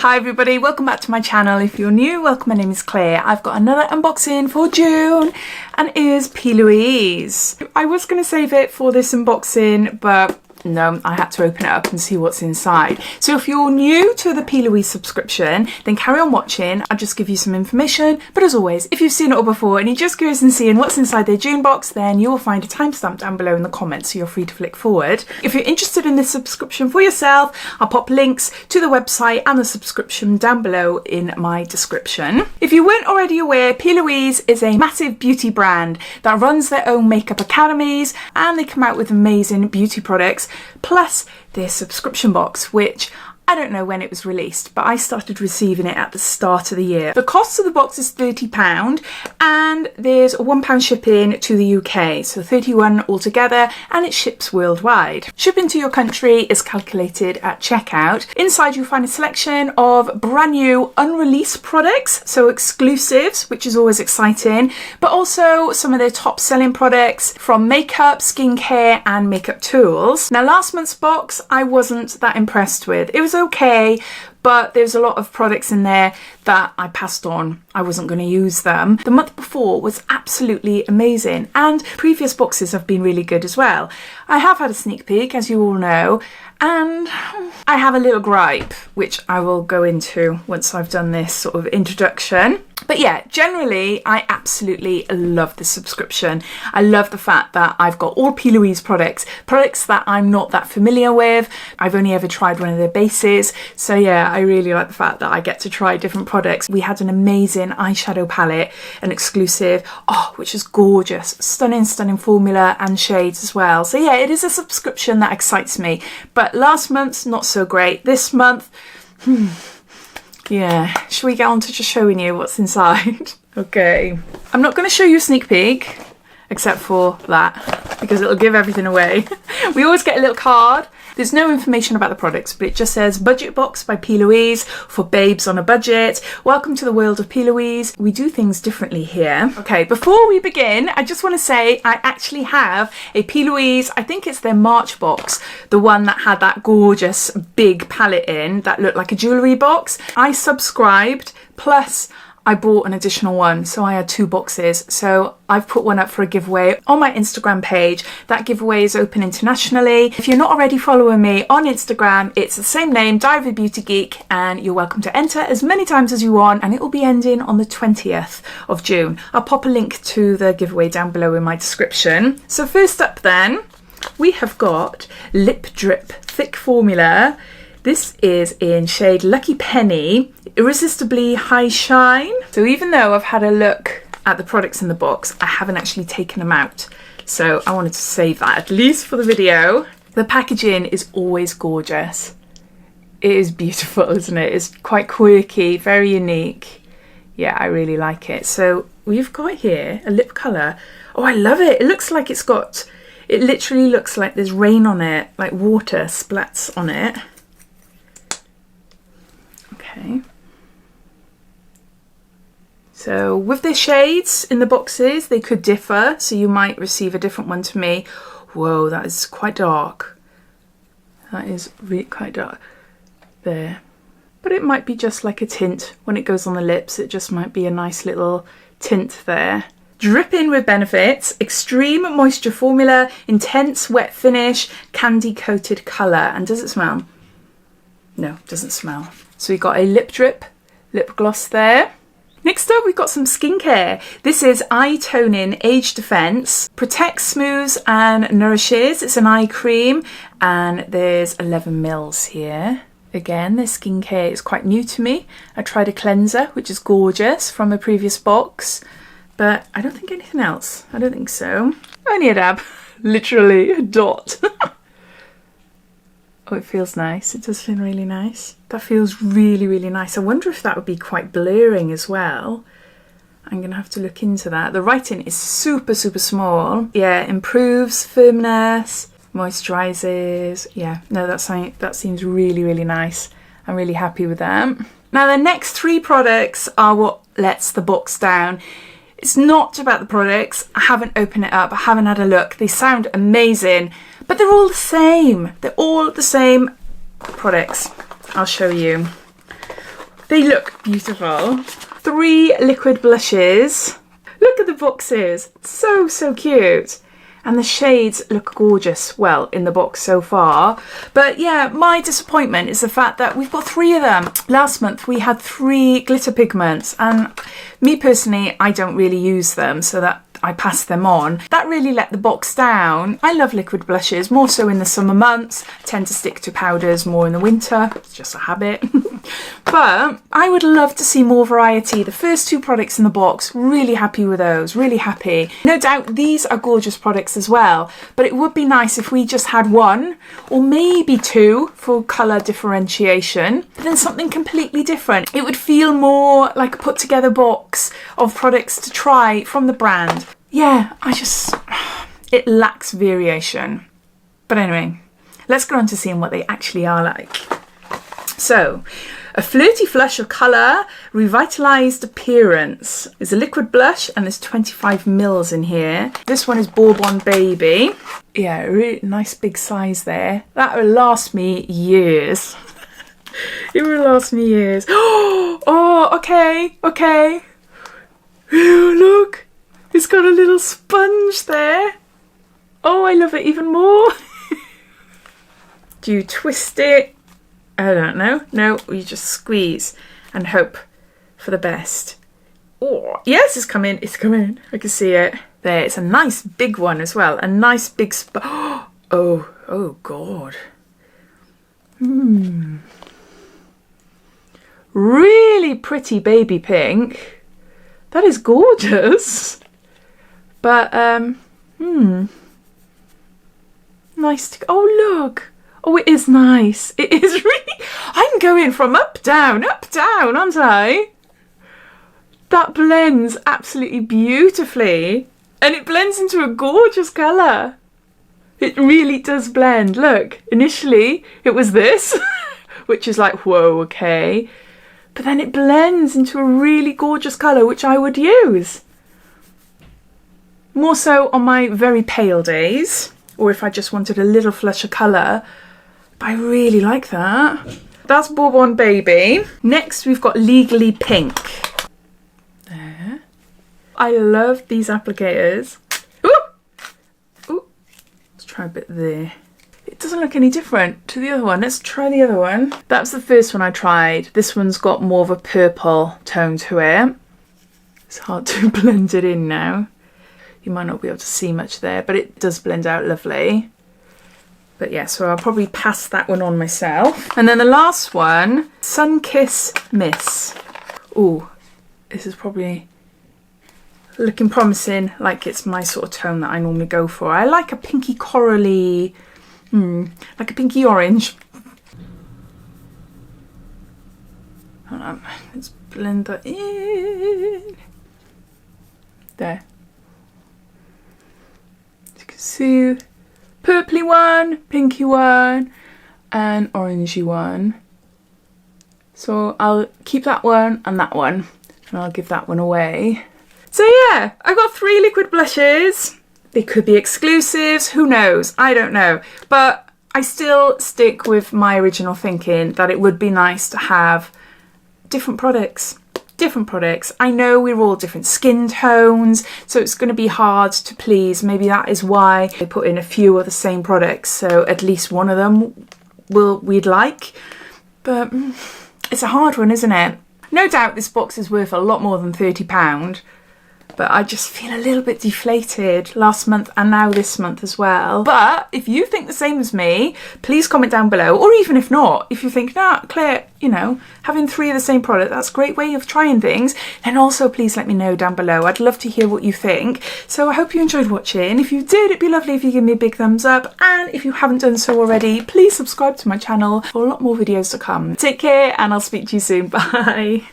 Hi everybody, welcome back to my channel. If you're new, welcome, my name is Claire. I've got another unboxing for June and it is Plouise. I was going to save it for this unboxing, but no, I had to open it up and see what's inside. So if you're new to the Plouise subscription, then carry on watching. I'll just give you some information. But as always, if you've seen it all before and you're just curious and seeing what's inside their June box, then you'll find a timestamp down below in the comments, so you're free to flick forward. If you're interested in this subscription for yourself, I'll pop links to the website and the subscription down below in my description. If you weren't already aware, Plouise is a massive beauty brand that runs their own makeup academies, and they come out with amazing beauty products, plus their subscription box, which I don't know when it was released, but I started receiving it at the start of the year. The cost of the box is £30 and there's £1 shipping to the UK, so £31 altogether, and it ships worldwide. Shipping to your country is calculated at checkout. Inside you'll find a selection of brand new unreleased products, so exclusives, which is always exciting, but also some of their top selling products from makeup, skincare and makeup tools. Now last month's box I wasn't that impressed with. It was okay, but there's a lot of products in there that I passed on. I wasn't going to use them. The month before was absolutely amazing, and previous boxes have been really good as well. I have had a sneak peek, as you all know, and I have a little gripe, which I will go into once I've done this sort of introduction. But yeah, generally, I absolutely love this subscription. I love the fact that I've got all Plouise products that I'm not that familiar with. I've only ever tried one of their bases. So yeah, I really like the fact that I get to try different products. We had an amazing eyeshadow palette, an exclusive, which is gorgeous. Stunning, stunning formula and shades as well. So yeah, it is a subscription that excites me. But last month's not so great. This month, yeah, shall we get on to just showing you what's inside? Okay, I'm not going to show you a sneak peek, except for that, because it'll give everything away. We always get a little card. There's no information about the products, but it just says Budget Box by Plouise for babes on a budget. Welcome to the world of Plouise. We do things differently here. Okay, before we begin, I just want to say I actually have a Plouise, I think it's their March box, the one that had that gorgeous big palette in that looked like a jewellery box. I subscribed, plus I bought an additional one, so I had two boxes. So I've put one up for a giveaway on my Instagram page. That giveaway is open internationally. If you're not already following me on Instagram, it's the same name, Diaryofabeautygeek, and you're welcome to enter as many times as you want, and it will be ending on the 20th of June. I'll pop a link to the giveaway down below in my description. So first up then, we have got Lip Drip Thick Formula. This is in shade Lucky Penny, Irresistibly High Shine. So even though I've had a look at the products in the box, I haven't actually taken them out. So I wanted to save that, at least for the video. The packaging is always gorgeous. It is beautiful, isn't it? It's quite quirky, very unique. Yeah, I really like it. So we've got here a lip colour. Oh, I love it. It looks like it's got, it literally looks like there's rain on it, like water splats on it. Okay, so with the shades in the boxes, they could differ, so you might receive a different one to me. Whoa, that is quite dark. That is really quite dark there. But it might be just like a tint when it goes on the lips. It just might be a nice little tint there. Dripping with benefits, extreme moisture formula, intense wet finish, candy coated colour. And does it smell? No, it doesn't smell. So we've got a lip drip lip gloss there. Next up, we've got some skincare. This is Eye Toning Age Defense. Protects, smooths and nourishes. It's an eye cream and there's 11 mils here. Again, this skincare is quite new to me. I tried a cleanser, which is gorgeous, from a previous box, but I don't think anything else. I don't think so. Only a dab, literally a dot. Oh, it feels nice. It does feel really nice. That feels really, really nice. I wonder if that would be quite blurring as well. I'm going to have to look into that. The writing is super, super small. Yeah, improves firmness, moisturizes. Yeah, no, that seems really, really nice. I'm really happy with that. Now, the next three products are what lets the box down. It's not about the products. I haven't opened it up. I haven't had a look. They sound amazing, but they're all the same. They're all the same products. I'll show you. They look beautiful. 3 liquid blushes. Look at the boxes. So, so cute. And the shades look gorgeous, well, in the box so far. But yeah, my disappointment is the fact that we've got 3 of them. Last month we had 3 glitter pigments, and me personally, I don't really use them, so that I passed them on. That really let the box down. I love liquid blushes, more so in the summer months. I tend to stick to powders more in the winter. It's just a habit. But I would love to see more variety. The first 2 products in the box, really happy with those, really happy. No doubt these are gorgeous products as well, but it would be nice if we just had 1 or maybe 2 for colour differentiation, but then something completely different. It would feel more like a put together box of products to try from the brand. Yeah, it lacks variation. But anyway, let's go on to seeing what they actually are like. So, a flirty flush of colour, revitalised appearance. There's a liquid blush and there's 25 mils in here. This one is Bourbon Baby. Yeah, really nice big size there. That will last me years. It will last me years. Oh, okay, okay. Oh, look, it's got a little sponge there. Oh, I love it even more. Do you twist it? I don't know. No, you just squeeze and hope for the best. Oh, yes, it's coming. It's coming. I can see it. There, it's a nice big one as well. A nice big oh God. Really pretty baby pink. That is gorgeous. But, nice to, oh look. Oh, it is nice. It is really, I'm going from up, down, aren't I? That blends absolutely beautifully. And it blends into a gorgeous colour. It really does blend. Look, initially it was this, which is like, whoa, okay. But then it blends into a really gorgeous colour, which I would use. More so on my very pale days, or if I just wanted a little flush of colour. But I really like that. That's Bourbon Baby. Next we've got Legally Pink. There. I love these applicators. Ooh! Ooh! Let's try a bit there. It doesn't look any different to the other one. Let's try the other one. That's the first one I tried. This one's got more of a purple tone to it. It's hard to blend it in now. You might not be able to see much there, but it does blend out lovely. But yeah, so I'll probably pass that one on myself. And then the last one, Sun Kiss Miss. Ooh, this is probably looking promising, like it's my sort of tone that I normally go for. I like a pinky corally, like a pinky orange. Hold on, let's blend that in. There. As you can see, purpley one, pinky one, and orangey one. So I'll keep that one and and I'll give that one away. So yeah, I got 3 liquid blushes. They could be exclusives, who knows? I don't know. But I still stick with my original thinking that it would be nice to have different products. I know we're all different skin tones, so it's going to be hard to please. Maybe that is why they put in a few of the same products, so at least one of them we'd like. But it's a hard one, isn't it? No doubt this box is worth a lot more than £30, but I just feel a little bit deflated last month and now this month as well. But if you think the same as me, please comment down below, or even if not, if you think, nah, Claire, you know, having 3 of the same product, that's a great way of trying things, then also please let me know down below. I'd love to hear what you think. So I hope you enjoyed watching. If you did, it'd be lovely if you give me a big thumbs up, and if you haven't done so already, please subscribe to my channel for a lot more videos to come. Take care, and I'll speak to you soon. Bye.